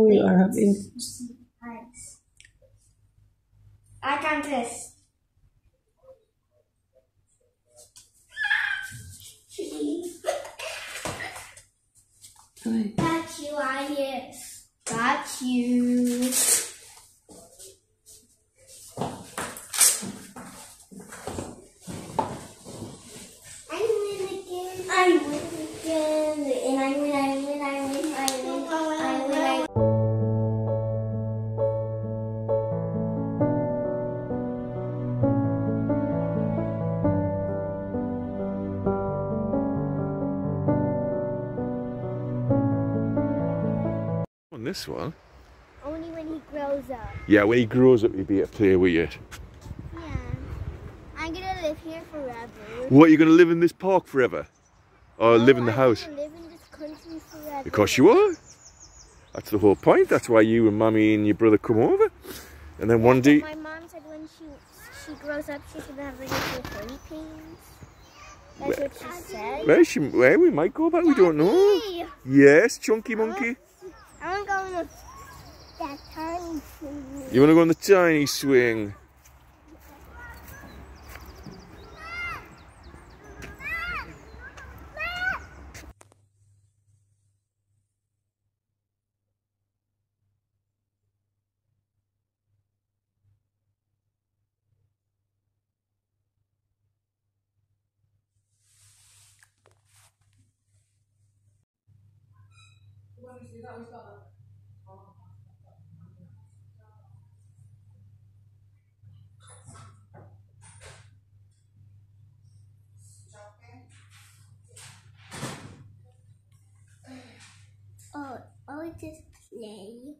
We are having. I can this. Got you, Elias. Got you. I win again. I win again. And I win. On this one? Only when he grows up. Yeah, when he grows up, he'll be able to play with it. Yeah. I'm gonna live here forever. What, you're going to live in this park forever? Or live in the house? I'm gonna live in this country forever. Because you are. That's the whole point. That's why you and Mummy and your brother come over. And then one day... My mom said when she grows up, she's gonna have like little Philippines. That's what she said. Well, we might go back. We don't know. Yes, Chunky Monkey. I want to go on that tiny swing. You want to go on the tiny swing? Oh, just play.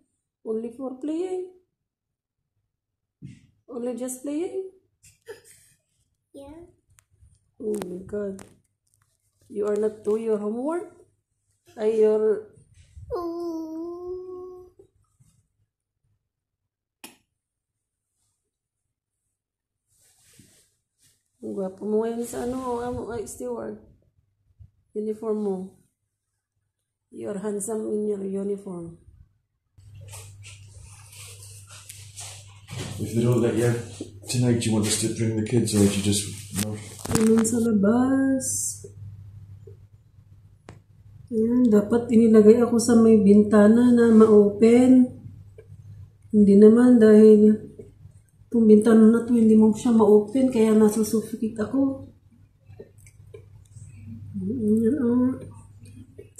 Only for playing? Only just playing? Yeah. Oh my god. You are not doing your homework? Your... Ooh. Ang gwapo mo ngayon sa steward. Uniform mo. You are handsome in your uniform. If they don't let you tonight, do you want us to bring the kids or do you just not? Tulong sa labas. Ayan, dapat inilagay ako sa may bintana na ma-open. Hindi naman dahil itong bintana na to hindi mo siya ma-open kaya nasusuffocate ako. Ayan, oh.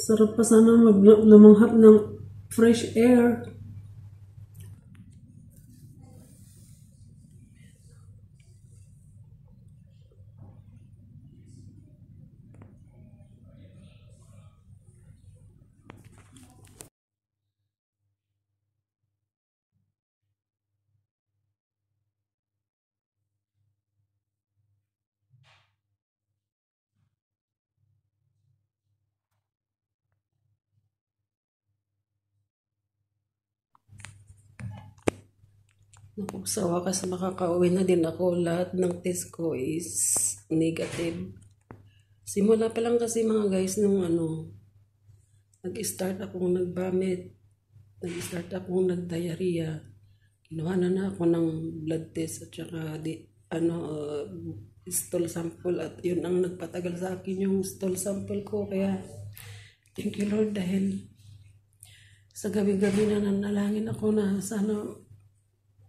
Sarap pa sana lumanghap ng fresh air. Naku, sa wakas makakauwi na din ako. Lahat ng test ko is negative. Simula pa lang kasi mga guys nung nag-start akong nag-vomit, nag-start akong nag-diarrhea. Kinuha na ako ng blood test at saka stool sample at yun ang nagpatagal sa akin yung stool sample ko. Kaya thank you Lord dahil sa gabi-gabi na nanalangin ako na sana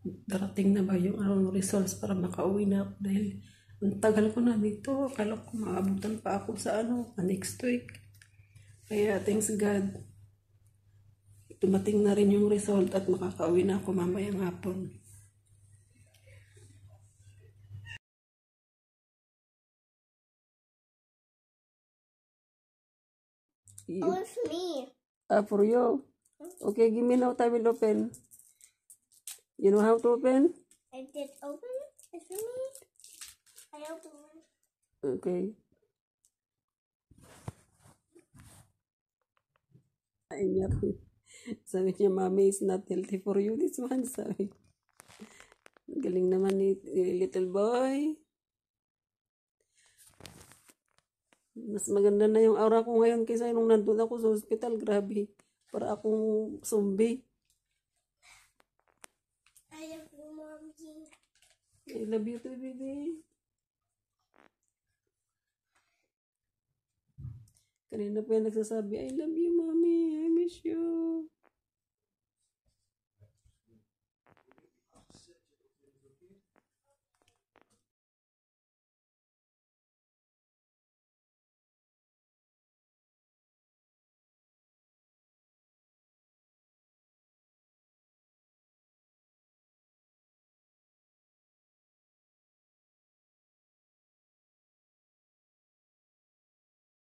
darating na ba yung results para makauwi na ako dahil ang tagal ko na dito. Akala ko maabutan pa ako sa next week. Kaya thanks God dumating na rin yung result at makakauwi na ako mamayang hapon. Oh, it's me. For you. Okay, give me now. I will open. You know how to open? I did open it. It's for me. I opened it. Okay. Sabi niya, Mommy, is not healthy for you. This one, sabi. Galing naman ni little boy. Mas maganda na yung aura ko ngayon kaysa nung nandun ako sa hospital. Grabe. Para akong zombie. I love you too, baby. Kanina pa yung nagsasabi, I love you, mommy. I miss you.